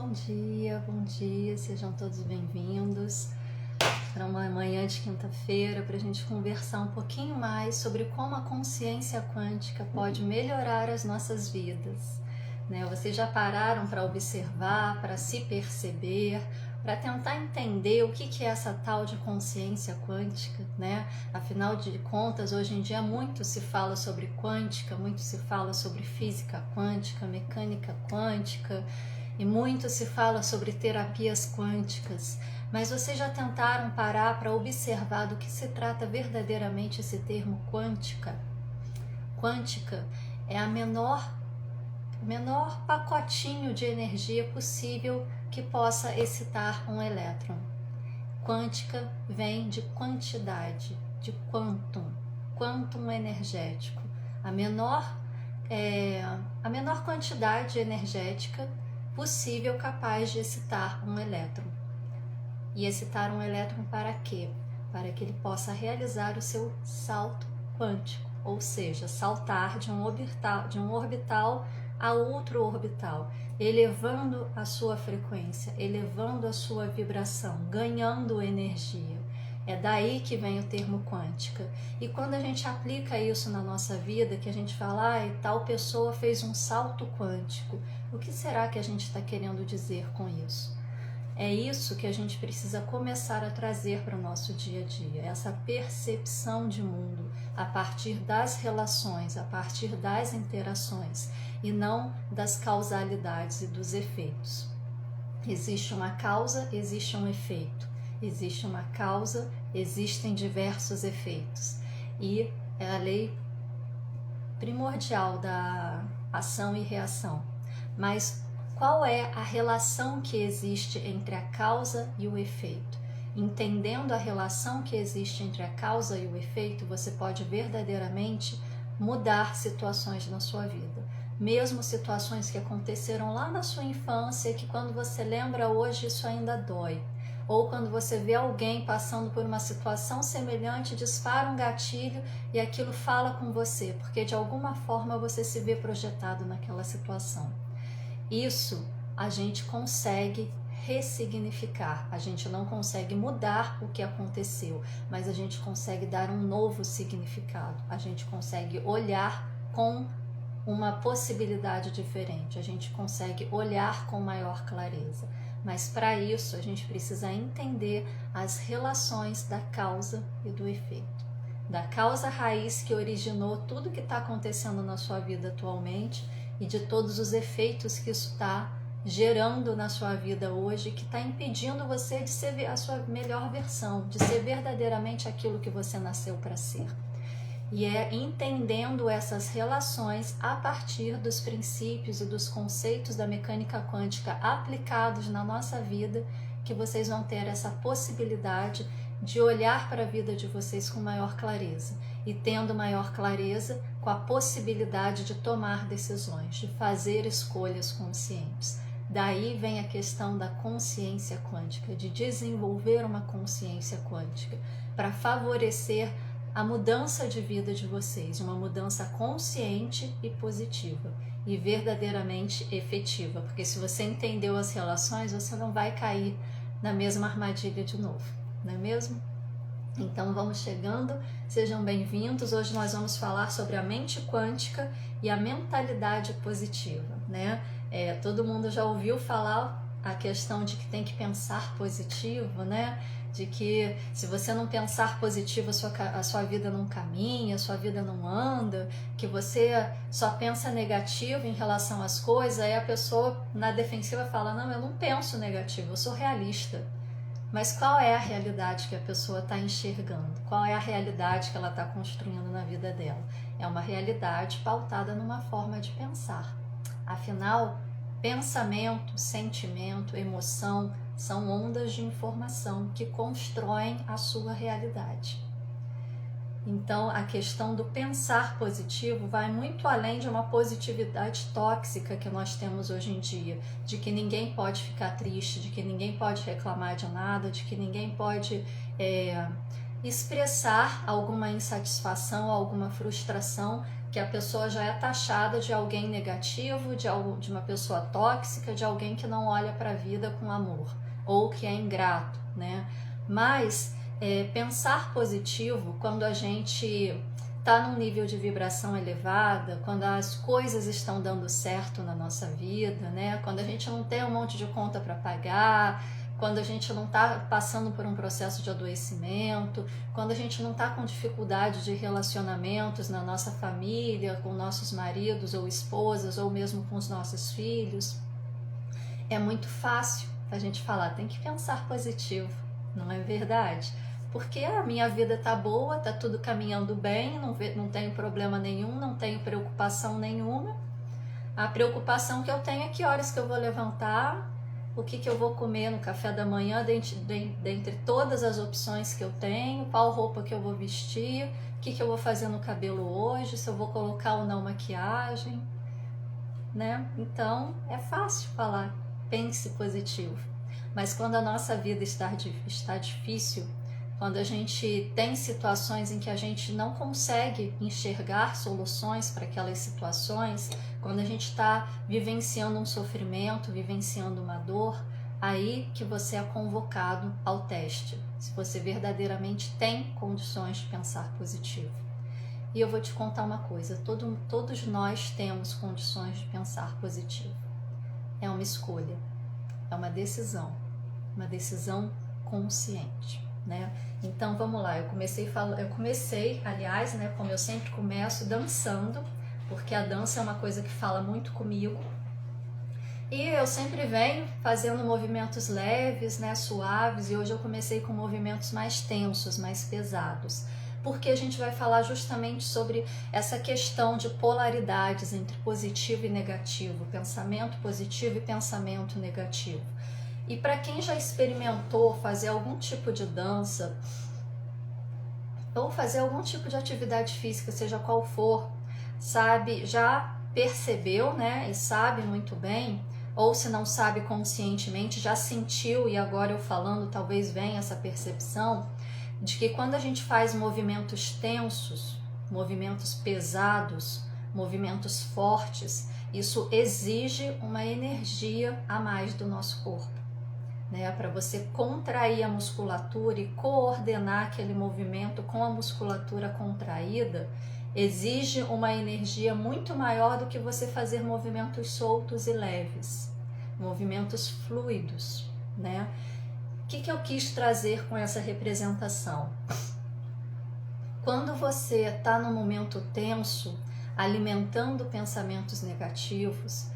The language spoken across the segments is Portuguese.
bom dia, sejam todos bem-vindos para uma manhã de quinta-feira para a gente conversar um pouquinho mais sobre como a consciência quântica pode melhorar as nossas vidas, né? Vocês já pararam para observar, para se perceber, para tentar entender o que é essa tal de consciência quântica, né? Afinal de contas, hoje em dia muito se fala sobre quântica, muito se fala sobre física quântica, mecânica quântica, e muito se fala sobre terapias quânticas, mas vocês já tentaram parar para observar do que se trata verdadeiramente esse termo quântica? Quântica é a menor pacotinho de energia possível que possa excitar um elétron. Quântica vem de quantidade, de quantum energético. A menor quantidade energética possível capaz de excitar um elétron. E excitar um elétron para quê? Para que ele possa realizar o seu salto quântico, ou seja, saltar de um orbital a outro orbital, elevando a sua frequência, elevando a sua vibração, ganhando energia. É daí que vem o termo quântica. E quando a gente aplica isso na nossa vida, que a gente fala, tal pessoa fez um salto quântico, o que será que a gente está querendo dizer com isso? É isso que a gente precisa começar a trazer para o nosso dia a dia, essa percepção de mundo a partir das relações, a partir das interações e não das causalidades e dos efeitos. Existe uma causa, existe um efeito. Existe uma causa, existem diversos efeitos. E é a lei primordial da ação e reação. Mas qual é a relação que existe entre a causa e o efeito? Entendendo a relação que existe entre a causa e o efeito, você pode verdadeiramente mudar situações na sua vida. Mesmo situações que aconteceram lá na sua infância, que quando você lembra hoje isso ainda dói. Ou quando você vê alguém passando por uma situação semelhante, dispara um gatilho e aquilo fala com você, porque de alguma forma você se vê projetado naquela situação. Isso a gente consegue ressignificar, a gente não consegue mudar o que aconteceu, mas a gente consegue dar um novo significado, a gente consegue olhar com uma possibilidade diferente, a gente consegue olhar com maior clareza. Mas para isso a gente precisa entender as relações da causa e do efeito. Da causa raiz que originou tudo que está acontecendo na sua vida atualmente e de todos os efeitos que isso está gerando na sua vida hoje, que está impedindo você de ser a sua melhor versão, de ser verdadeiramente aquilo que você nasceu para ser. E é entendendo essas relações a partir dos princípios e dos conceitos da mecânica quântica aplicados na nossa vida que vocês vão ter essa possibilidade de olhar para a vida de vocês com maior clareza. E tendo maior clareza, com a possibilidade de tomar decisões, de fazer escolhas conscientes. Daí vem a questão da consciência quântica, de desenvolver uma consciência quântica para favorecer a mudança de vida de vocês, uma mudança consciente e positiva e verdadeiramente efetiva, porque se você entendeu as relações, você não vai cair na mesma armadilha de novo, não é mesmo? Então vamos chegando, sejam bem-vindos. Hoje nós vamos falar sobre a mente quântica e a mentalidade positiva, né? Todo mundo já ouviu falar a questão de que tem que pensar positivo, né? De que se você não pensar positivo, a sua vida não caminha, a sua vida não anda, que você só pensa negativo em relação às coisas, aí a pessoa na defensiva fala, não, eu não penso negativo, eu sou realista. Mas qual é a realidade que a pessoa está enxergando? Qual é a realidade que ela está construindo na vida dela? É uma realidade pautada numa forma de pensar. Afinal, pensamento, sentimento, emoção são ondas de informação que constroem a sua realidade. Então, a questão do pensar positivo vai muito além de uma positividade tóxica que nós temos hoje em dia, de que ninguém pode ficar triste, de que ninguém pode reclamar de nada, de que ninguém pode expressar alguma insatisfação, alguma frustração que a pessoa já é taxada de alguém negativo, de uma pessoa tóxica, de alguém que não olha para a vida com amor, ou que é ingrato, né? Mas pensar positivo, quando a gente está num nível de vibração elevada, quando as coisas estão dando certo na nossa vida, né? Quando a gente não tem um monte de conta para pagar, quando a gente não está passando por um processo de adoecimento, quando a gente não está com dificuldade de relacionamentos na nossa família, com nossos maridos ou esposas, ou mesmo com os nossos filhos, é muito fácil a gente falar, tem que pensar positivo, não é verdade? Porque a minha vida tá boa, tá tudo caminhando bem, não tenho problema nenhum, não tenho preocupação nenhuma. A preocupação que eu tenho é que horas que eu vou levantar, o que eu vou comer no café da manhã, dentre todas as opções que eu tenho, qual roupa que eu vou vestir, o que eu vou fazer no cabelo hoje, se eu vou colocar ou não maquiagem, né? Então é fácil falar, pense positivo. Mas quando a nossa vida está difícil, quando a gente tem situações em que a gente não consegue enxergar soluções para aquelas situações, quando a gente está vivenciando um sofrimento, vivenciando uma dor, aí que você é convocado ao teste, se você verdadeiramente tem condições de pensar positivo. E eu vou te contar uma coisa, todos nós temos condições de pensar positivo. É uma escolha, é uma decisão consciente, né? Então vamos lá, eu comecei, aliás, né, como eu sempre começo, dançando, porque a dança é uma coisa que fala muito comigo. E eu sempre venho fazendo movimentos leves, né, suaves, e hoje eu comecei com movimentos mais tensos, mais pesados. Porque a gente vai falar justamente sobre essa questão de polaridades entre positivo e negativo, pensamento positivo e pensamento negativo. E para quem já experimentou fazer algum tipo de dança ou fazer algum tipo de atividade física, seja qual for, sabe, já percebeu, né, e sabe muito bem, ou se não sabe conscientemente, já sentiu, e agora eu falando talvez venha essa percepção, de que quando a gente faz movimentos tensos, movimentos pesados, movimentos fortes, isso exige uma energia a mais do nosso corpo. Né, para você contrair a musculatura e coordenar aquele movimento com a musculatura contraída, exige uma energia muito maior do que você fazer movimentos soltos e leves, movimentos fluidos, né? O que eu quis trazer com essa representação? Quando você está num momento tenso, alimentando pensamentos negativos,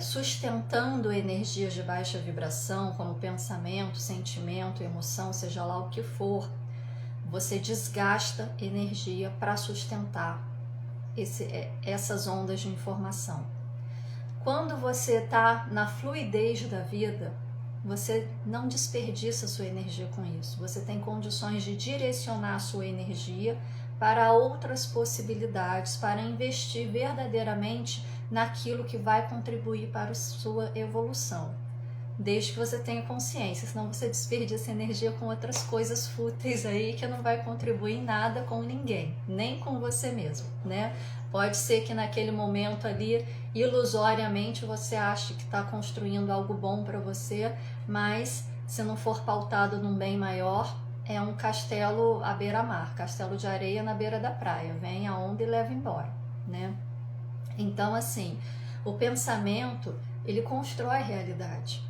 sustentando energias de baixa vibração, como pensamento, sentimento, emoção, seja lá o que for, você desgasta energia para sustentar essas ondas de informação. Quando você está na fluidez da vida, você não desperdiça sua energia com isso. Você tem condições de direcionar a sua energia para outras possibilidades, para investir verdadeiramente naquilo que vai contribuir para a sua evolução, desde que você tenha consciência, senão você desperdiça energia com outras coisas fúteis aí que não vai contribuir em nada com ninguém, nem com você mesmo, né? Pode ser que naquele momento ali, ilusoriamente, você ache que está construindo algo bom para você, mas se não for pautado num bem maior, é um castelo à beira-mar, castelo de areia na beira da praia, vem a onda e leva embora, né? Então, assim, o pensamento, ele constrói a realidade.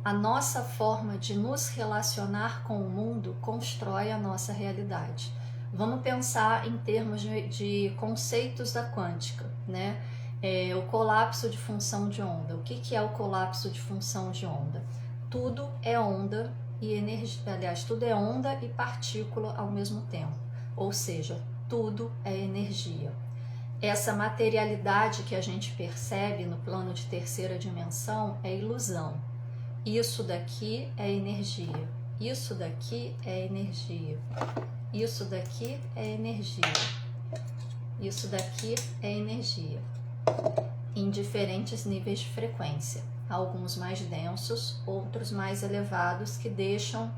A nossa forma de nos relacionar com o mundo constrói a nossa realidade. Vamos pensar em termos de conceitos da quântica, né? O colapso de função de onda. O que é o colapso de função de onda? Tudo é onda e energia, aliás, tudo é onda e partícula ao mesmo tempo. Ou seja, tudo é energia. Essa materialidade que a gente percebe no plano de terceira dimensão é ilusão. Isso daqui é energia. Isso daqui é energia. Isso daqui é energia. Isso daqui é energia. Em diferentes níveis de frequência. Alguns mais densos, outros mais elevados, que deixam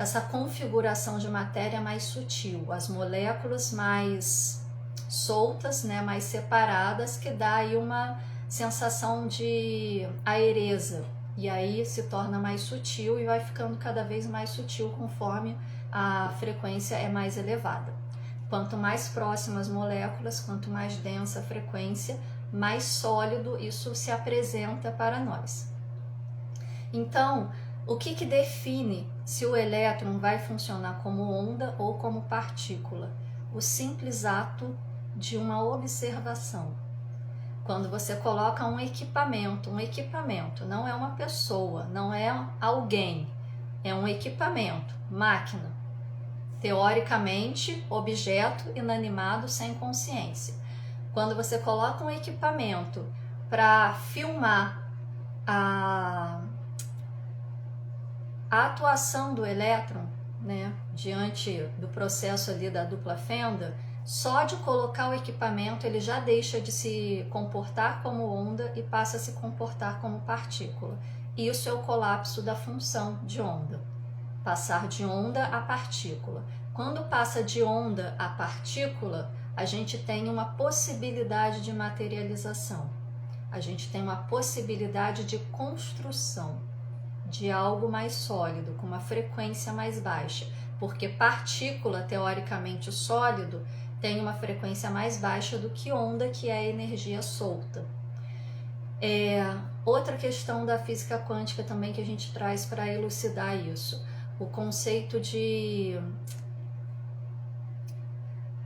essa configuração de matéria mais sutil, as moléculas mais soltas, né, mais separadas, que dá aí uma sensação de aireza, e aí se torna mais sutil e vai ficando cada vez mais sutil conforme a frequência é mais elevada. Quanto mais próximas as moléculas, quanto mais densa a frequência, mais sólido isso se apresenta para nós. Então, o que define se o elétron vai funcionar como onda ou como partícula? O simples ato de uma observação. Quando você coloca um equipamento, não é uma pessoa, não é alguém, é um equipamento, máquina. Teoricamente, objeto inanimado sem consciência. Quando você coloca um equipamento para filmar a atuação do elétron, né, diante do processo ali da dupla fenda, só de colocar o equipamento ele já deixa de se comportar como onda e passa a se comportar como partícula. Isso é o colapso da função de onda. Passar de onda a partícula. Quando passa de onda a partícula, a gente tem uma possibilidade de materialização. A gente tem uma possibilidade de construção de algo mais sólido, com uma frequência mais baixa. Porque partícula, teoricamente sólido, tem uma frequência mais baixa do que onda, que é a energia solta. Outra questão da física quântica também que a gente traz para elucidar isso. O conceito de...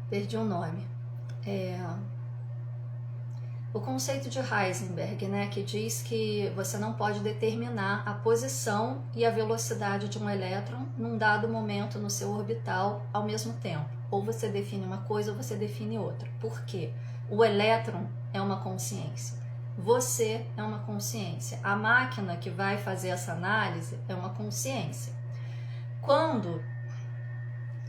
Perdi o nome. O conceito de Heisenberg, né, que diz que você não pode determinar a posição e a velocidade de um elétron num dado momento no seu orbital ao mesmo tempo. Ou você define uma coisa ou você define outra. Por quê? O elétron é uma consciência. Você é uma consciência. A máquina que vai fazer essa análise é uma consciência. Quando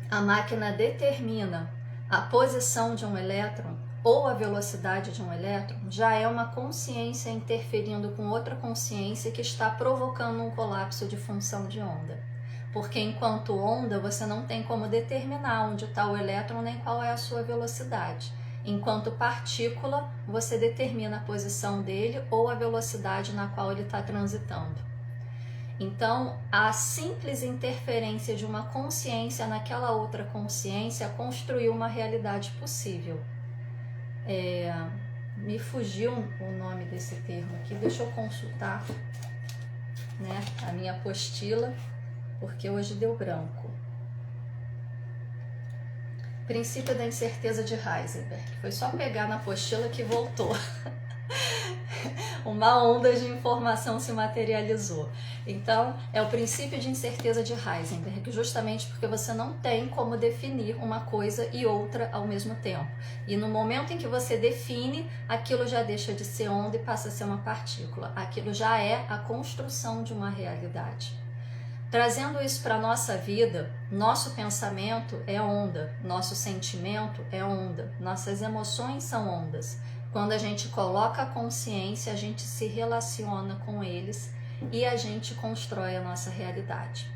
a máquina determina a posição de um elétron ou a velocidade de um elétron, já é uma consciência interferindo com outra consciência que está provocando um colapso de função de onda. Porque enquanto onda, você não tem como determinar onde está o elétron nem qual é a sua velocidade. Enquanto partícula, você determina a posição dele ou a velocidade na qual ele está transitando. Então, a simples interferência de uma consciência naquela outra consciência construiu uma realidade possível. Me fugiu o nome desse termo aqui, deixa eu consultar, né, a minha apostila, porque hoje deu branco. Princípio da incerteza de Heisenberg. Foi só pegar na apostila que voltou. Uma onda de informação se materializou. Então, é o princípio de incerteza de Heisenberg, justamente porque você não tem como definir uma coisa e outra ao mesmo tempo. E no momento em que você define, aquilo já deixa de ser onda e passa a ser uma partícula. Aquilo já é a construção de uma realidade. Trazendo isso para a nossa vida, nosso pensamento é onda, nosso sentimento é onda, nossas emoções são ondas. Quando a gente coloca a consciência, a gente se relaciona com eles e a gente constrói a nossa realidade.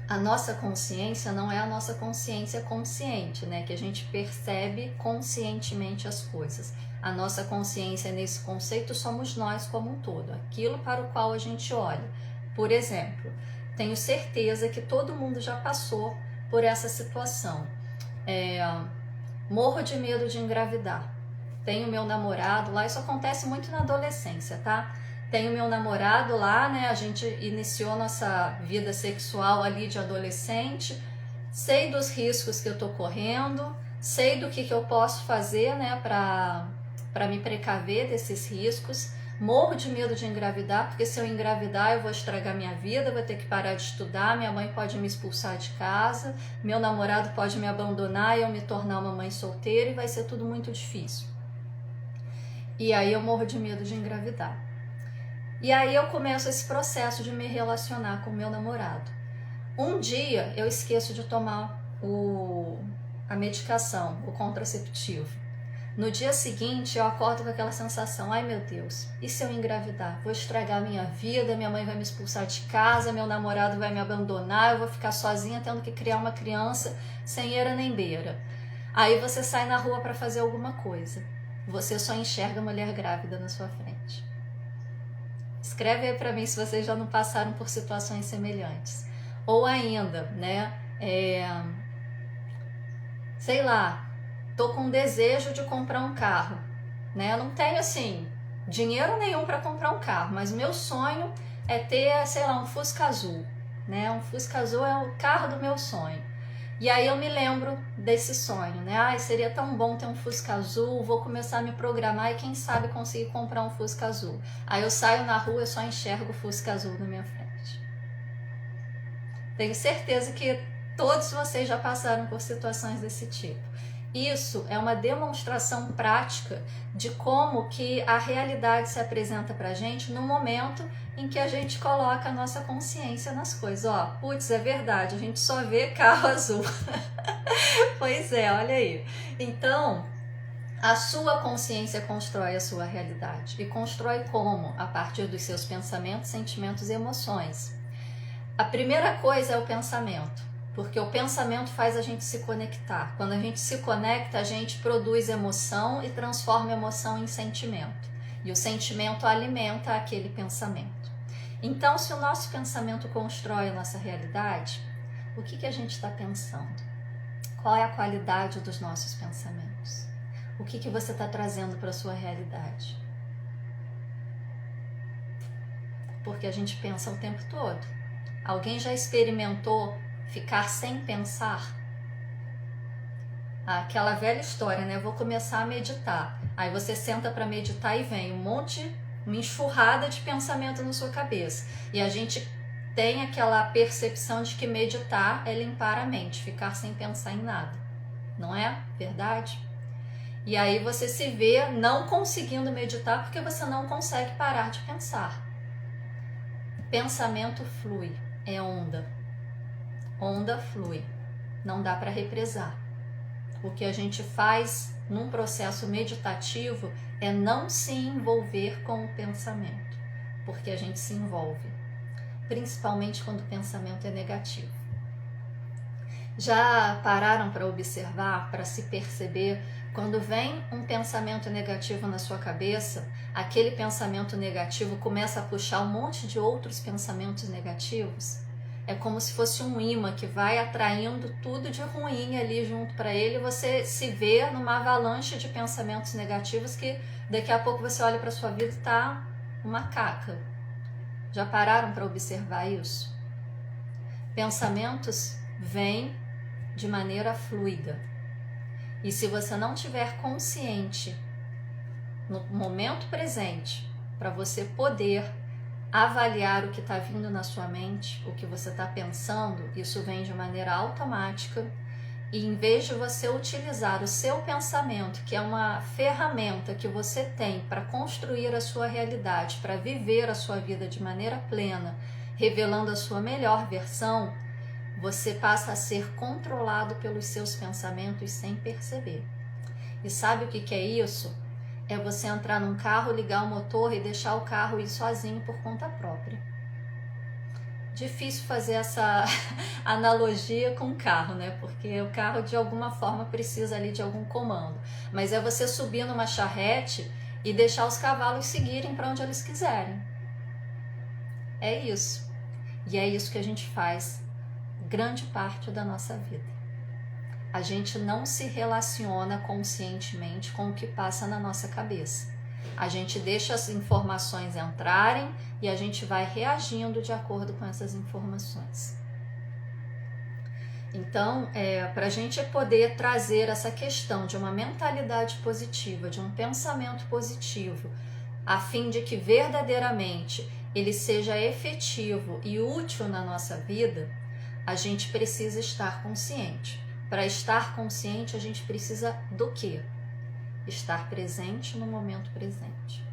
A nossa consciência não é a nossa consciência consciente, né? Que a gente percebe conscientemente as coisas. A nossa consciência nesse conceito somos nós como um todo, aquilo para o qual a gente olha. Por exemplo, tenho certeza que todo mundo já passou por essa situação. Morro de medo de engravidar. Tenho meu namorado lá, isso acontece muito na adolescência, tá? Tenho meu namorado lá, né? A gente iniciou nossa vida sexual ali de adolescente. Sei dos riscos que eu tô correndo, sei do que eu posso fazer, né, para me precaver desses riscos. Morro de medo de engravidar, porque se eu engravidar eu vou estragar minha vida, vou ter que parar de estudar, minha mãe pode me expulsar de casa, meu namorado pode me abandonar e eu me tornar uma mãe solteira e vai ser tudo muito difícil. E aí eu morro de medo de engravidar. E aí eu começo esse processo de me relacionar com o meu namorado. Um dia eu esqueço de tomar a medicação, o contraceptivo. No dia seguinte eu acordo com aquela sensação, ai meu Deus, e se eu engravidar? Vou estragar a minha vida, minha mãe vai me expulsar de casa, meu namorado vai me abandonar, eu vou ficar sozinha tendo que criar uma criança sem eira nem beira. Aí você sai na rua para fazer alguma coisa, você só enxerga a mulher grávida na sua frente. Escreve aí para mim se vocês já não passaram por situações semelhantes. Ou ainda, né, sei lá, tô com desejo de comprar um carro, né? Eu não tenho, assim, dinheiro nenhum para comprar um carro, mas meu sonho é ter, sei lá, um Fusca azul, né? Um Fusca azul é o carro do meu sonho. E aí eu me lembro desse sonho, né? Ai, seria tão bom ter um Fusca azul, vou começar a me programar e quem sabe conseguir comprar um Fusca azul. Aí eu saio na rua e só enxergo o Fusca azul na minha frente. Tenho certeza que todos vocês já passaram por situações desse tipo. Isso é uma demonstração prática de como que a realidade se apresenta pra gente no momento em que a gente coloca a nossa consciência nas coisas. Ó, putz, é verdade, a gente só vê carro azul. Pois é, olha aí. Então, a sua consciência constrói a sua realidade. E constrói como? A partir dos seus pensamentos, sentimentos e emoções. A primeira coisa é o pensamento. Porque o pensamento faz a gente se conectar. Quando a gente se conecta, a gente produz emoção e transforma a emoção em sentimento. E o sentimento alimenta aquele pensamento. Então, se o nosso pensamento constrói a nossa realidade, o que a gente está pensando? Qual é a qualidade dos nossos pensamentos? O que você está trazendo para a sua realidade? Porque a gente pensa o tempo todo. Alguém já experimentou ficar sem pensar? Aquela velha história, né? Eu vou começar a meditar. Aí você senta para meditar e vem uma enxurrada de pensamento na sua cabeça. E a gente tem aquela percepção de que meditar é limpar a mente, ficar sem pensar em nada. Não é verdade? E aí você se vê não conseguindo meditar porque você não consegue parar de pensar. Pensamento flui, é onda. Onda flui, não dá para represar. O que a gente faz num processo meditativo é não se envolver com o pensamento, porque a gente se envolve, principalmente quando o pensamento é negativo. Já pararam para observar, para se perceber, quando vem um pensamento negativo na sua cabeça, aquele pensamento negativo começa a puxar um monte de outros pensamentos negativos? É como se fosse um imã que vai atraindo tudo de ruim ali junto para ele, e você se vê numa avalanche de pensamentos negativos que daqui a pouco você olha para sua vida e tá uma caca. Já pararam para observar isso? Pensamentos vêm de maneira fluida. E se você não tiver consciente no momento presente para você poder avaliar o que está vindo na sua mente, o que você está pensando, isso vem de maneira automática, e em vez de você utilizar o seu pensamento, que é uma ferramenta que você tem para construir a sua realidade, para viver a sua vida de maneira plena, revelando a sua melhor versão, você passa a ser controlado pelos seus pensamentos sem perceber. E sabe o que é isso? É você entrar num carro, ligar o motor e deixar o carro ir sozinho por conta própria. Difícil fazer essa analogia com o carro, né? Porque o carro de alguma forma precisa ali de algum comando. Mas é você subir numa charrete e deixar os cavalos seguirem para onde eles quiserem. É isso. E é isso que a gente faz grande parte da nossa vida. A gente não se relaciona conscientemente com o que passa na nossa cabeça. A gente deixa as informações entrarem e a gente vai reagindo de acordo com essas informações. Então, para a gente poder trazer essa questão de uma mentalidade positiva, de um pensamento positivo, a fim de que verdadeiramente ele seja efetivo e útil na nossa vida, a gente precisa estar consciente. Para estar consciente, a gente precisa do quê? Estar presente no momento presente.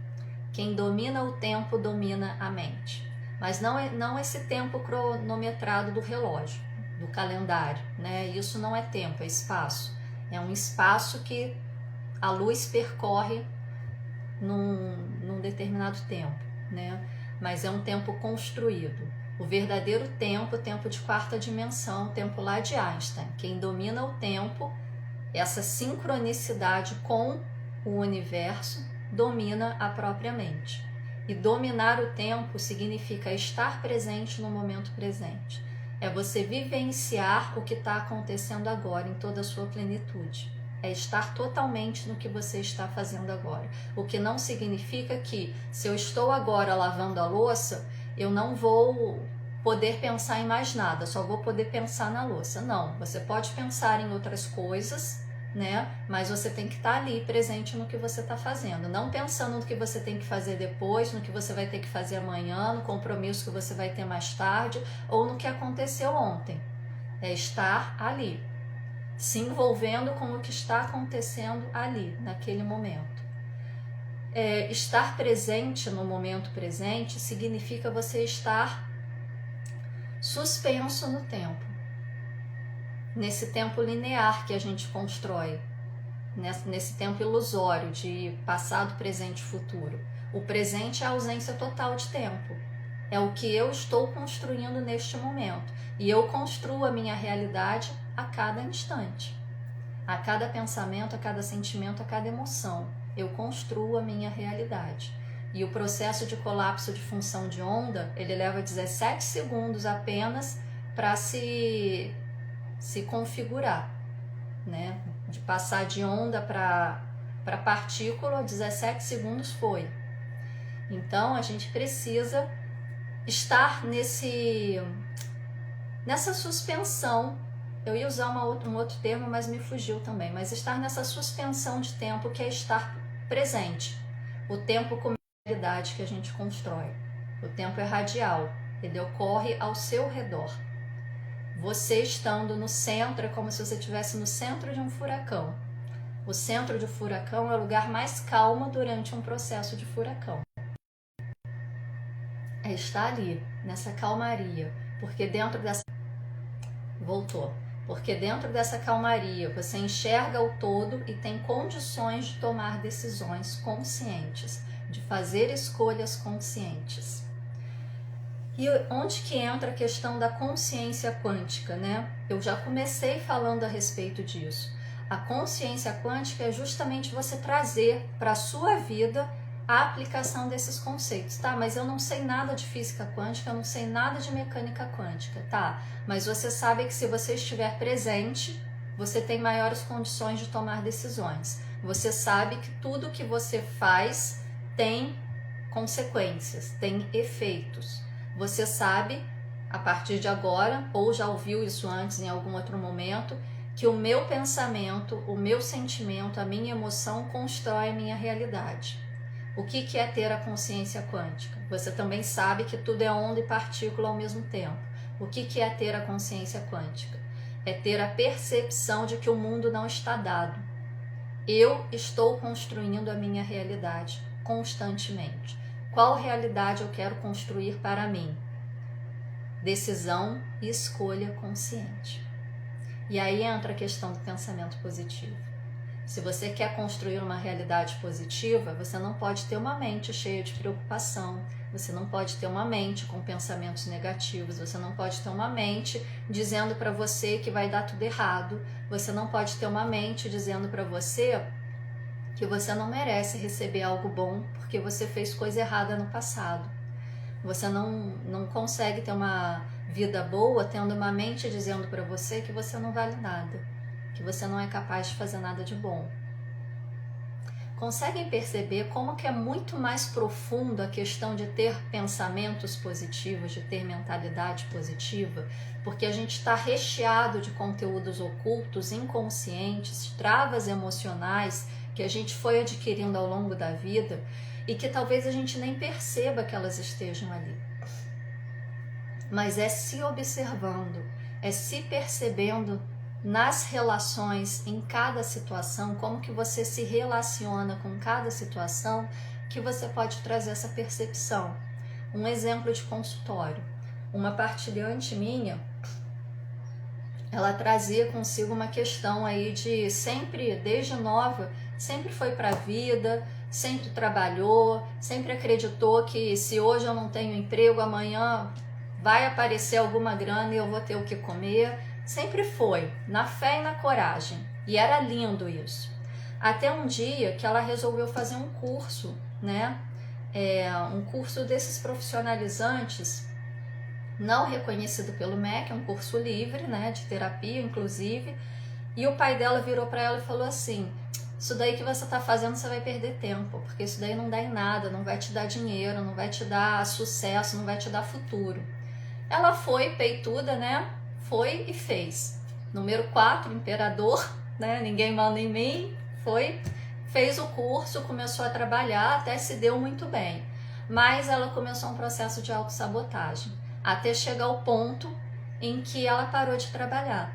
Quem domina o tempo, domina a mente. Mas não esse tempo cronometrado do relógio, do calendário, né? Isso não é tempo, é espaço. É um espaço que a luz percorre num determinado tempo, né? Mas é um tempo construído. O verdadeiro tempo, o tempo de quarta dimensão, o tempo lá de Einstein. Quem domina o tempo, essa sincronicidade com o universo, domina a própria mente. E dominar o tempo significa estar presente no momento presente. É você vivenciar o que está acontecendo agora em toda a sua plenitude. É estar totalmente no que você está fazendo agora. O que não significa que, se eu estou agora lavando a louça, eu não vou poder pensar em mais nada, só vou poder pensar na louça. Não, você pode pensar em outras coisas, né? Mas você tem que estar ali presente no que você está fazendo, não pensando no que você tem que fazer depois, no que você vai ter que fazer amanhã, no compromisso que você vai ter mais tarde ou no que aconteceu ontem. É estar ali, se envolvendo com o que está acontecendo ali, naquele momento. Estar presente no momento presente significa você estar suspenso no tempo, nesse tempo linear que a gente constrói, nesse tempo ilusório de passado, presente e futuro. O presente é a ausência total de tempo, é o que eu estou construindo neste momento, e eu construo a minha realidade a cada instante, a cada pensamento, a cada sentimento, a cada emoção. Eu construo a minha realidade. E o processo de colapso de função de onda, ele leva 17 segundos apenas para se configurar, né? De passar de onda para partícula, 17 segundos foi. Então a gente precisa estar nessa suspensão. Eu ia usar um outro termo, mas me fugiu também. Mas estar nessa suspensão de tempo, que é estar presente. O tempo como realidade que a gente constrói. O tempo é radial, ele ocorre ao seu redor. Você estando no centro é como se você estivesse no centro de um furacão. O centro de um furacão é o lugar mais calmo durante um processo de furacão. É estar ali, nessa calmaria, porque dentro dessa... Voltou. Porque dentro dessa calmaria você enxerga o todo e tem condições de tomar decisões conscientes, de fazer escolhas conscientes. E onde que entra a questão da consciência quântica, né? Eu já comecei falando a respeito disso. A consciência quântica é justamente você trazer para a sua vida a aplicação desses conceitos, tá? Mas eu não sei nada de física quântica, eu não sei nada de mecânica quântica, tá? Mas você sabe que se você estiver presente, você tem maiores condições de tomar decisões. Você sabe que tudo que você faz tem consequências, tem efeitos. Você sabe, a partir de agora, ou já ouviu isso antes em algum outro momento, que o meu pensamento, o meu sentimento, a minha emoção constrói a minha realidade. O que é ter a consciência quântica? Você também sabe que tudo é onda e partícula ao mesmo tempo. O que é ter a consciência quântica? É ter a percepção de que o mundo não está dado. Eu estou construindo a minha realidade constantemente. Qual realidade eu quero construir para mim? Decisão e escolha consciente. E aí entra a questão do pensamento positivo. Se você quer construir uma realidade positiva, você não pode ter uma mente cheia de preocupação, você não pode ter uma mente com pensamentos negativos, você não pode ter uma mente dizendo para você que vai dar tudo errado, você não pode ter uma mente dizendo para você que você não merece receber algo bom porque você fez coisa errada no passado. Você não consegue ter uma vida boa tendo uma mente dizendo para você que você não vale nada, que você não é capaz de fazer nada de bom. Conseguem perceber como que é muito mais profundo a questão de ter pensamentos positivos, de ter mentalidade positiva? Porque a gente está recheado de conteúdos ocultos, inconscientes, travas emocionais que a gente foi adquirindo ao longo da vida e que talvez a gente nem perceba que elas estejam ali. Mas é se observando, é se percebendo nas relações, em cada situação, como que você se relaciona com cada situação, que você pode trazer essa percepção. Um exemplo de consultório. Uma partilhante minha, ela trazia consigo uma questão aí de sempre, desde nova, sempre foi para a vida, sempre trabalhou, sempre acreditou que se hoje eu não tenho emprego, amanhã vai aparecer alguma grana e eu vou ter o que comer. Sempre foi, na fé e na coragem. E era lindo isso. Até um dia que ela resolveu fazer um curso, né? Um curso desses profissionalizantes, não reconhecido pelo MEC, é um curso livre, né? De terapia, inclusive. E o pai dela virou para ela e falou assim: isso daí que você está fazendo, você vai perder tempo, porque isso daí não dá em nada, não vai te dar dinheiro, não vai te dar sucesso, não vai te dar futuro. Ela foi peituda, né? Foi e fez. Número 4, imperador, né? Ninguém manda em mim. Foi, fez o curso, começou a trabalhar, até se deu muito bem. Mas ela começou um processo de autossabotagem, até chegar ao ponto em que ela parou de trabalhar.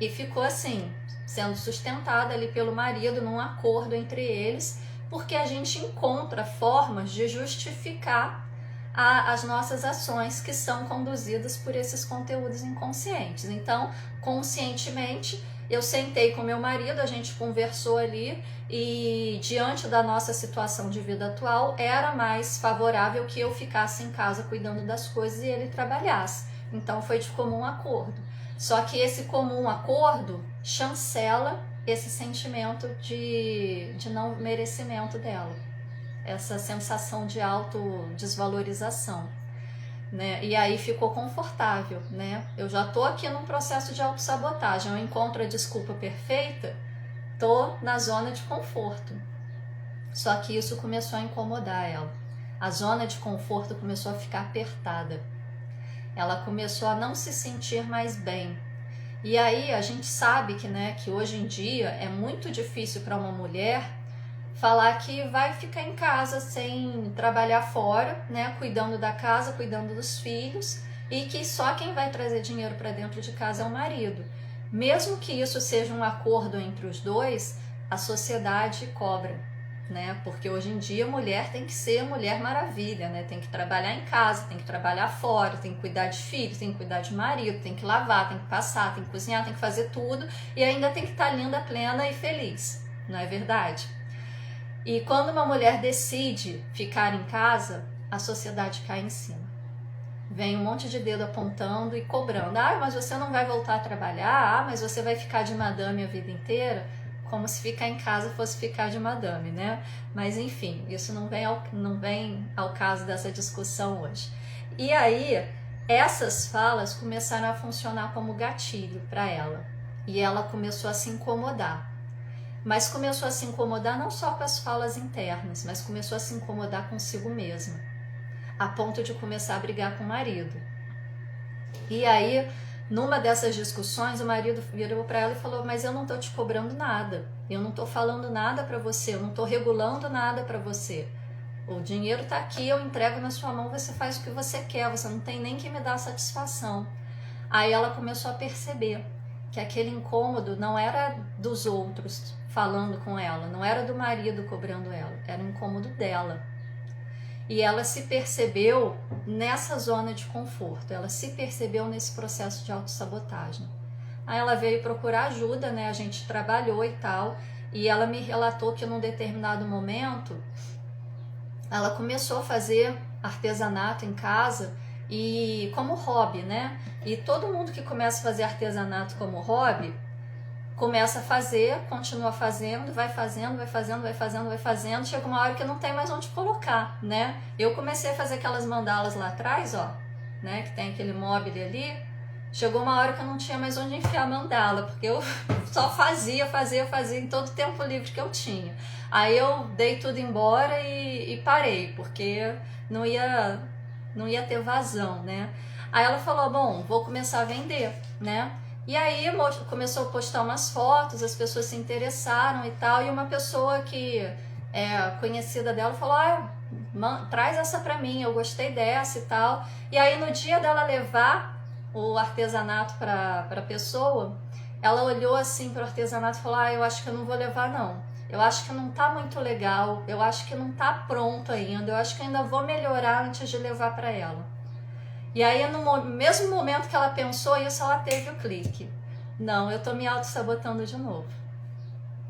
E ficou assim, sendo sustentada ali pelo marido, num acordo entre eles, porque a gente encontra formas de justificar as nossas ações que são conduzidas por esses conteúdos inconscientes. Então, conscientemente, eu sentei com meu marido, a gente conversou ali e diante da nossa situação de vida atual, era mais favorável que eu ficasse em casa cuidando das coisas e ele trabalhasse. Então, foi de comum acordo. Só que esse comum acordo chancela esse sentimento de não merecimento dela, essa sensação de autodesvalorização, né? E aí ficou confortável, né? Eu já tô aqui num processo de autossabotagem, eu encontro a desculpa perfeita, tô na zona de conforto. Só que isso começou a incomodar ela. A zona de conforto começou a ficar apertada. Ela começou a não se sentir mais bem. E aí a gente sabe que, né, que hoje em dia é muito difícil para uma mulher falar que vai ficar em casa sem trabalhar fora, né, cuidando da casa, cuidando dos filhos, e que só quem vai trazer dinheiro para dentro de casa é o marido. Mesmo que isso seja um acordo entre os dois, a sociedade cobra, né? Porque hoje em dia a mulher tem que ser mulher maravilha, né? Tem que trabalhar em casa, tem que trabalhar fora, tem que cuidar de filhos, tem que cuidar de marido, tem que lavar, tem que passar, tem que cozinhar, tem que fazer tudo e ainda tem que estar linda, plena e feliz, não é verdade? E quando uma mulher decide ficar em casa, a sociedade cai em cima. Vem um monte de dedo apontando e cobrando. Ah, mas você não vai voltar a trabalhar? Ah, mas você vai ficar de madame a vida inteira? Como se ficar em casa fosse ficar de madame, né? Mas enfim, isso não vem ao caso dessa discussão hoje. E aí, essas falas começaram a funcionar como gatilho para ela. E ela começou a se incomodar. Mas começou a se incomodar não só com as falas internas, mas começou a se incomodar consigo mesma, a ponto de começar a brigar com o marido. E aí, numa dessas discussões, o marido virou para ela e falou: mas eu não estou te cobrando nada, eu não estou falando nada para você, eu não estou regulando nada para você. O dinheiro está aqui, eu entrego na sua mão, você faz o que você quer, você não tem nem que me dar satisfação. Aí ela começou a perceber que aquele incômodo não era dos outros falando com ela, não era do marido cobrando ela, era um incômodo dela. E ela se percebeu nessa zona de conforto, ela se percebeu nesse processo de autossabotagem. Aí ela veio procurar ajuda, né? A gente trabalhou e tal, e ela me relatou que num determinado momento ela começou a fazer artesanato em casa e como hobby, né? E todo mundo que começa a fazer artesanato como hobby começa a fazer, continua fazendo, vai fazendo, vai fazendo, vai fazendo, vai fazendo, chega uma hora que não tem mais onde colocar, né? Eu comecei a fazer aquelas mandalas lá atrás, ó, né, que tem aquele mobile ali, chegou uma hora que eu não tinha mais onde enfiar a mandala, porque eu só fazia em todo o tempo livre que eu tinha. Aí eu dei tudo embora e parei, porque não ia ter vazão, né? Aí ela falou: bom, vou começar a vender, né? E aí começou a postar umas fotos, as pessoas se interessaram e tal, e uma pessoa que é conhecida dela falou: ah, traz essa pra mim, eu gostei dessa e tal. E aí no dia dela levar o artesanato pra pessoa, ela olhou assim pro artesanato e falou: ah, eu acho que eu não vou levar não, eu acho que não tá muito legal, eu acho que não tá pronto ainda, eu acho que ainda vou melhorar antes de levar pra ela. E aí, no mesmo momento que ela pensou isso, ela teve o clique. Não, eu tô me auto-sabotando de novo.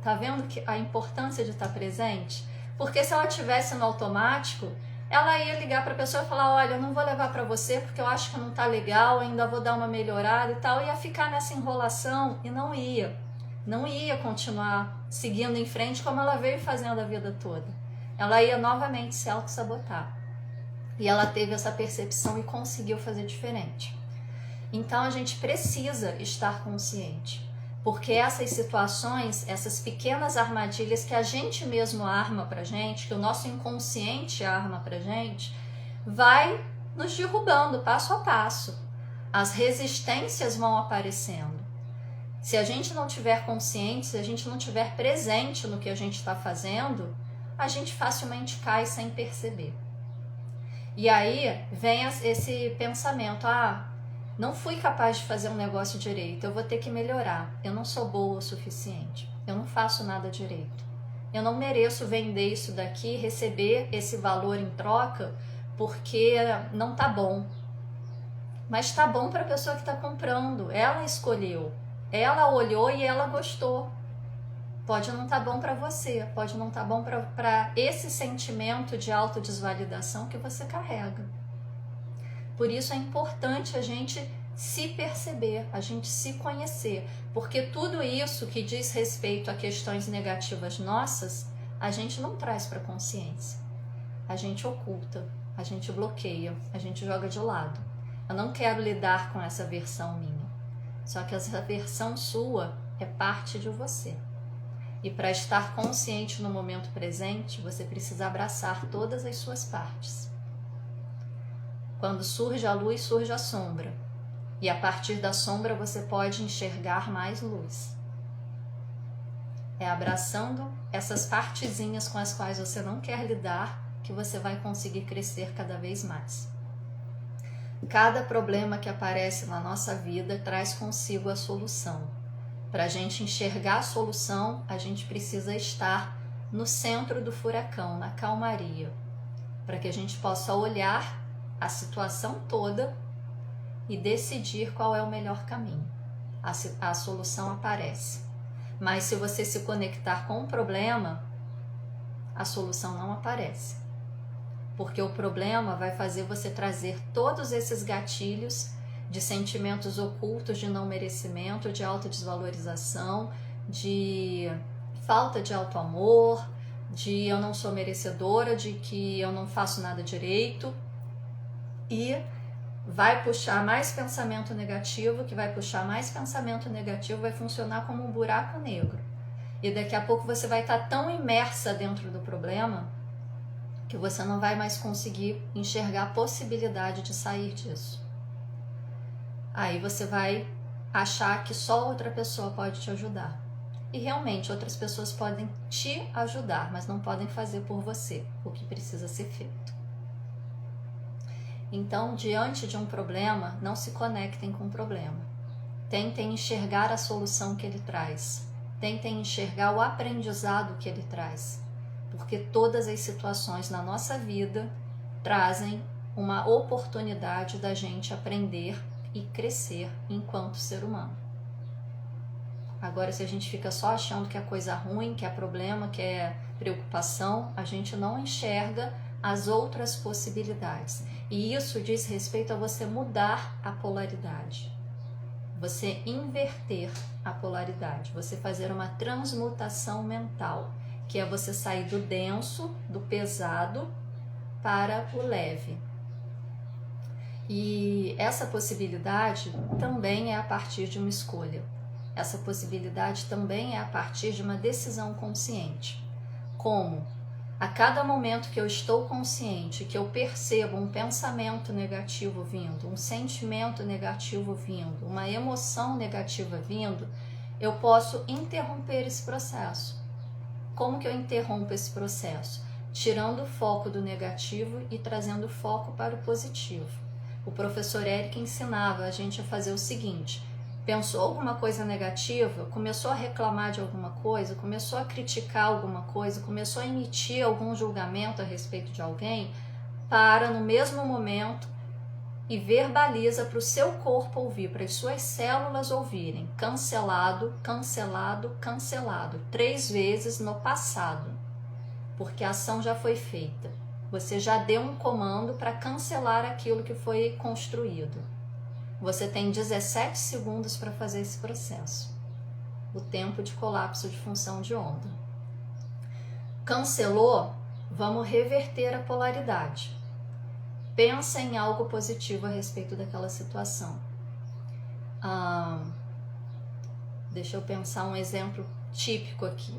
Tá vendo que a importância de estar presente? Porque se ela tivesse no automático, ela ia ligar para a pessoa e falar, olha, eu não vou levar para você porque eu acho que não tá legal, ainda vou dar uma melhorada e tal, ia ficar nessa enrolação e não ia continuar seguindo em frente como ela veio fazendo a vida toda. Ela ia novamente se auto-sabotar. E ela teve essa percepção e conseguiu fazer diferente. Então a gente precisa estar consciente, porque essas situações, essas pequenas armadilhas que a gente mesmo arma pra gente, que o nosso inconsciente arma pra gente, vai nos derrubando passo a passo. As resistências vão aparecendo. Se a gente não tiver consciente, se a gente não tiver presente no que a gente está fazendo, a gente facilmente cai sem perceber. E aí vem esse pensamento, não fui capaz de fazer um negócio direito, eu vou ter que melhorar, eu não sou boa o suficiente, eu não faço nada direito, eu não mereço vender isso daqui, receber esse valor em troca, porque não tá bom. Mas tá bom para a pessoa que está comprando, ela escolheu, ela olhou e ela gostou. Pode não estar bom para você, pode não estar bom para esse sentimento de autodesvalidação que você carrega. Por isso é importante a gente se perceber, a gente se conhecer, porque tudo isso que diz respeito a questões negativas nossas, a gente não traz para a consciência. A gente oculta, a gente bloqueia, a gente joga de lado. Eu não quero lidar com essa versão minha. Só que essa versão sua é parte de você. E para estar consciente no momento presente, você precisa abraçar todas as suas partes. Quando surge a luz, surge a sombra. E a partir da sombra você pode enxergar mais luz. É abraçando essas partezinhas com as quais você não quer lidar que você vai conseguir crescer cada vez mais. Cada problema que aparece na nossa vida traz consigo a solução. Para a gente enxergar a solução, a gente precisa estar no centro do furacão, na calmaria, para que a gente possa olhar a situação toda e decidir qual é o melhor caminho. A solução aparece. Mas se você se conectar com o problema, a solução não aparece. Porque o problema vai fazer você trazer todos esses gatilhos de sentimentos ocultos de não merecimento, de autodesvalorização, de falta de autoamor, de eu não sou merecedora, de que eu não faço nada direito, e vai puxar mais pensamento negativo, que vai puxar mais pensamento negativo, vai funcionar como um buraco negro. E daqui a pouco você vai estar tão imersa dentro do problema que você não vai mais conseguir enxergar a possibilidade de sair disso. Aí você vai achar que só outra pessoa pode te ajudar. E realmente outras pessoas podem te ajudar, mas não podem fazer por você o que precisa ser feito. Então, diante de um problema, não se conectem com o problema. Tentem enxergar a solução que ele traz. Tentem enxergar o aprendizado que ele traz. Porque todas as situações na nossa vida trazem uma oportunidade da gente aprender e crescer enquanto ser humano. Agora, se a gente fica só achando que é coisa ruim, que é problema, que é preocupação, a gente não enxerga as outras possibilidades. E isso diz respeito a você mudar a polaridade. Você inverter a polaridade, você fazer uma transmutação mental, que é você sair do denso, do pesado, para o leve. E essa possibilidade também é a partir de uma escolha. Essa possibilidade também é a partir de uma decisão consciente. Como? A cada momento que eu estou consciente, que eu percebo um pensamento negativo vindo, um sentimento negativo vindo, uma emoção negativa vindo, eu posso interromper esse processo. Como que eu interrompo esse processo? Tirando o foco do negativo e trazendo o foco para o positivo. O professor Eric ensinava a gente a fazer o seguinte: pensou alguma coisa negativa, começou a reclamar de alguma coisa, começou a criticar alguma coisa, começou a emitir algum julgamento a respeito de alguém, para no mesmo momento e verbaliza para o seu corpo ouvir, para as suas células ouvirem: cancelado, cancelado, cancelado, 3 vezes no passado, porque a ação já foi feita. Você já deu um comando para cancelar aquilo que foi construído. Você tem 17 segundos para fazer esse processo. O tempo de colapso de função de onda. Cancelou? Vamos reverter a polaridade. Pensa em algo positivo a respeito daquela situação. Deixa eu pensar um exemplo típico aqui.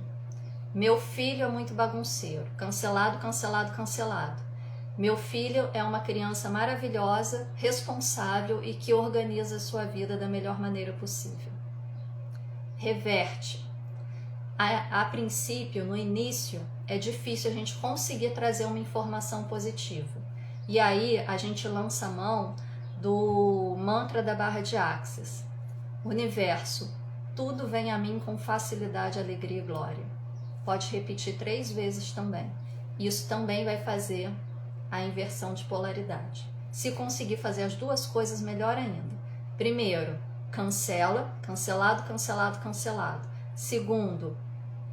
Meu filho é muito bagunceiro. Cancelado, cancelado, cancelado. Meu filho é uma criança maravilhosa, responsável e que organiza a sua vida da melhor maneira possível. Reverte. A princípio, no início, é difícil a gente conseguir trazer uma informação positiva. E aí a gente lança a mão do mantra da barra de Axis. Universo, tudo vem a mim com facilidade, alegria e glória. Pode repetir 3 vezes também. Isso também vai fazer a inversão de polaridade. Se conseguir fazer as 2 coisas, melhor ainda. Primeiro, cancela, cancelado, cancelado, cancelado. Segundo,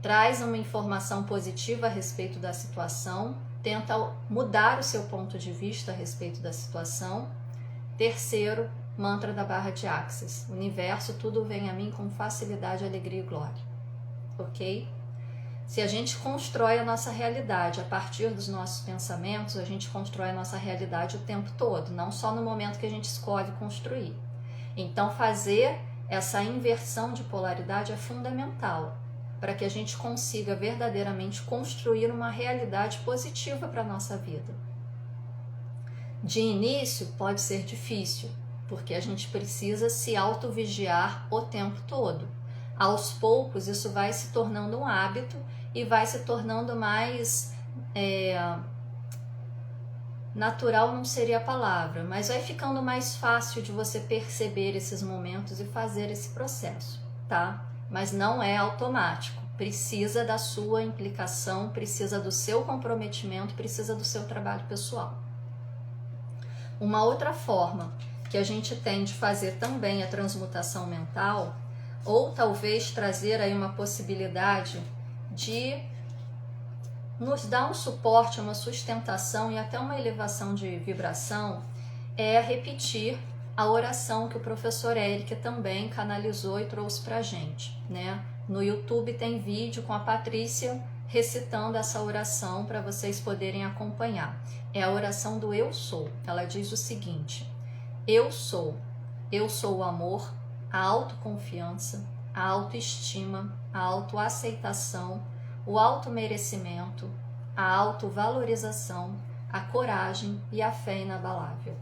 traz uma informação positiva a respeito da situação, tenta mudar o seu ponto de vista a respeito da situação. Terceiro, mantra da barra de Axis. Universo, tudo vem a mim com facilidade, alegria e glória. Ok? Se a gente constrói a nossa realidade a partir dos nossos pensamentos, a gente constrói a nossa realidade o tempo todo, não só no momento que a gente escolhe construir. Então, fazer essa inversão de polaridade é fundamental para que a gente consiga verdadeiramente construir uma realidade positiva para a nossa vida. De início, pode ser difícil, porque a gente precisa se auto-vigiar o tempo todo. Aos poucos, isso vai se tornando um hábito e vai se tornando mais natural, não seria a palavra, mas vai ficando mais fácil de você perceber esses momentos e fazer esse processo, tá? Mas não é automático, precisa da sua implicação, precisa do seu comprometimento, precisa do seu trabalho pessoal. Uma outra forma que a gente tem de fazer também a transmutação mental, ou talvez trazer aí uma possibilidade de nos dar um suporte, uma sustentação e até uma elevação de vibração, é repetir a oração que o professor Eric também canalizou e trouxe pra gente, né? No YouTube tem vídeo com a Patrícia recitando essa oração para vocês poderem acompanhar. É a oração do Eu Sou. Ela diz o seguinte: eu sou o amor, a autoconfiança, a autoestima, a autoaceitação, o automerecimento, a autovalorização, a coragem e a fé inabalável.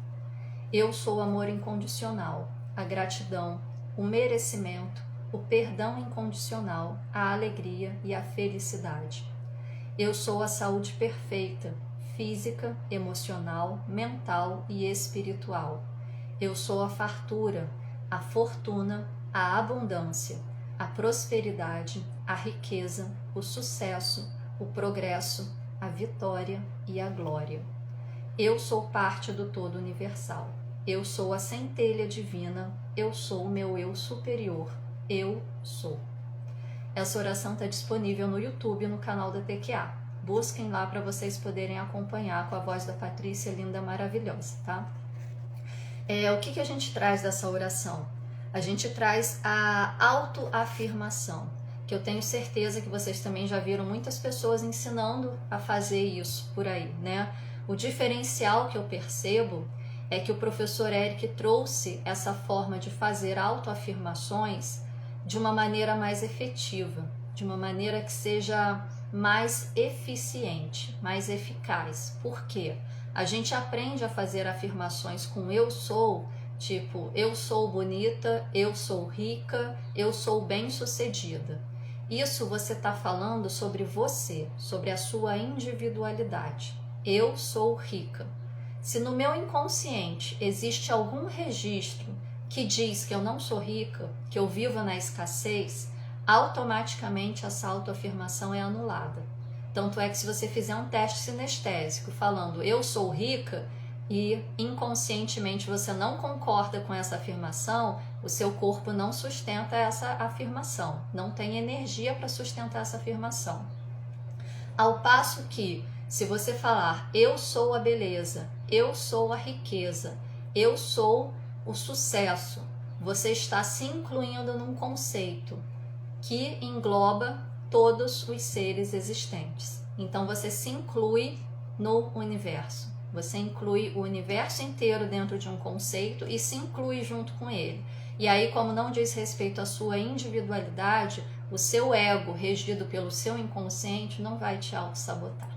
Eu sou o amor incondicional, a gratidão, o merecimento, o perdão incondicional, a alegria e a felicidade. Eu sou a saúde perfeita, física, emocional, mental e espiritual. Eu sou a fartura, a fortuna, a abundância, a prosperidade, a riqueza, o sucesso, o progresso, a vitória e a glória. Eu sou parte do todo universal. Eu sou a centelha divina. Eu sou o meu eu superior. Eu sou. Essa oração está disponível no YouTube, no canal da TQA. Busquem lá para vocês poderem acompanhar com a voz da Patrícia, linda, maravilhosa, tá? O que a gente traz dessa oração? A gente traz a autoafirmação, que eu tenho certeza que vocês também já viram muitas pessoas ensinando a fazer isso por aí, né? O diferencial que eu percebo é que o professor Eric trouxe essa forma de fazer autoafirmações de uma maneira mais efetiva, de uma maneira que seja mais eficiente, mais eficaz. Por quê? A gente aprende a fazer afirmações com eu sou, tipo, eu sou bonita, eu sou rica, eu sou bem-sucedida. Isso você está falando sobre você, sobre a sua individualidade. Eu sou rica. Se no meu inconsciente existe algum registro que diz que eu não sou rica, que eu vivo na escassez, automaticamente essa autoafirmação é anulada. Tanto é que se você fizer um teste sinestésico falando eu sou rica e inconscientemente você não concorda com essa afirmação, o seu corpo não sustenta essa afirmação, não tem energia para sustentar essa afirmação. Ao passo que, se você falar, eu sou a beleza, eu sou a riqueza, eu sou o sucesso, você está se incluindo num conceito que engloba todos os seres existentes. Então você se inclui no universo. Você inclui o universo inteiro dentro de um conceito e se inclui junto com ele. E aí, como não diz respeito à sua individualidade, o seu ego, regido pelo seu inconsciente, não vai te auto-sabotar.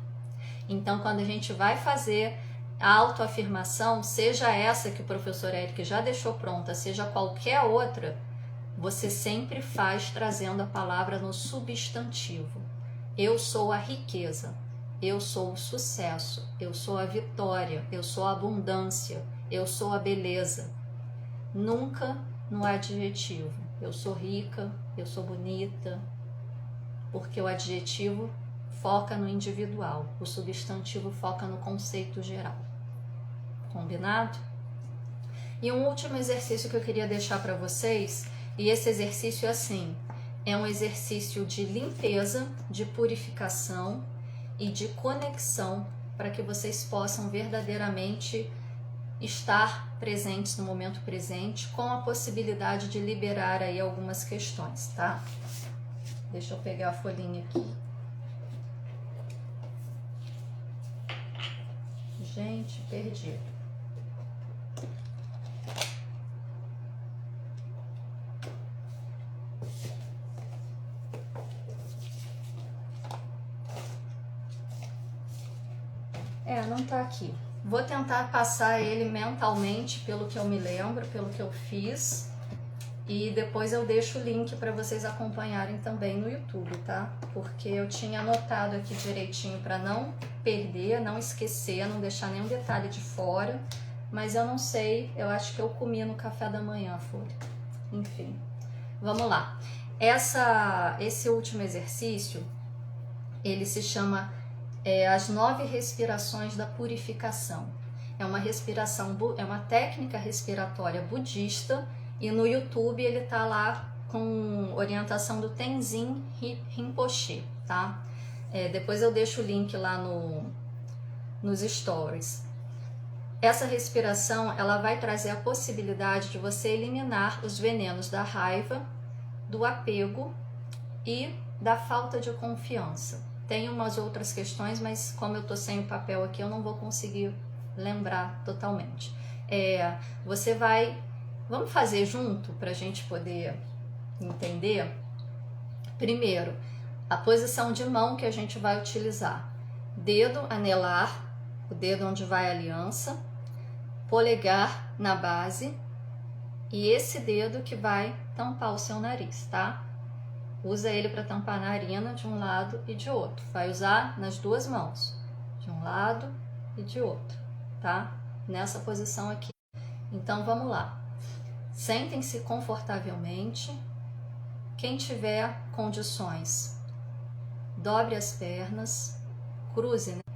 Então, quando a gente vai fazer a autoafirmação, seja essa que o professor Eric já deixou pronta, seja qualquer outra, você sempre faz trazendo a palavra no substantivo. Eu sou a riqueza. Eu sou o sucesso, eu sou a vitória, eu sou a abundância, eu sou a beleza. Nunca no adjetivo. Eu sou rica, eu sou bonita, porque o adjetivo foca no individual, o substantivo foca no conceito geral. Combinado? E um último exercício que eu queria deixar para vocês, e esse exercício é assim, é um exercício de limpeza, de purificação e de conexão para que vocês possam verdadeiramente estar presentes no momento presente, com a possibilidade de liberar aí algumas questões, tá? Deixa eu pegar a folhinha aqui. Gente, perdi. Não tá aqui. Vou tentar passar ele mentalmente pelo que eu me lembro, pelo que eu fiz, e depois eu deixo o link para vocês acompanharem também no YouTube, tá? Porque eu tinha anotado aqui direitinho para não perder, não esquecer, não deixar nenhum detalhe de fora, mas eu não sei, eu acho que eu comi no café da manhã a folha. Enfim, vamos lá. Esse último exercício, ele se chama as 9 respirações da purificação. É uma técnica respiratória budista, e no YouTube ele tá lá com orientação do Tenzin Rinpoche, tá? Depois eu deixo o link lá nos stories. Essa respiração, ela vai trazer a possibilidade de você eliminar os venenos da raiva, do apego e da falta de confiança. Tem umas outras questões, mas como eu tô sem o papel aqui, eu não vou conseguir lembrar totalmente. Vamos fazer junto para a gente poder entender? Primeiro, a posição de mão que a gente vai utilizar. Dedo anelar, o dedo onde vai a aliança, polegar na base e esse dedo que vai tampar o seu nariz, tá? Usa ele para tampar a narina de um lado e de outro. Vai usar nas duas mãos, de um lado e de outro, tá? Nessa posição aqui. Então vamos lá. Sentem-se confortavelmente. Quem tiver condições, dobre as pernas, cruze, né?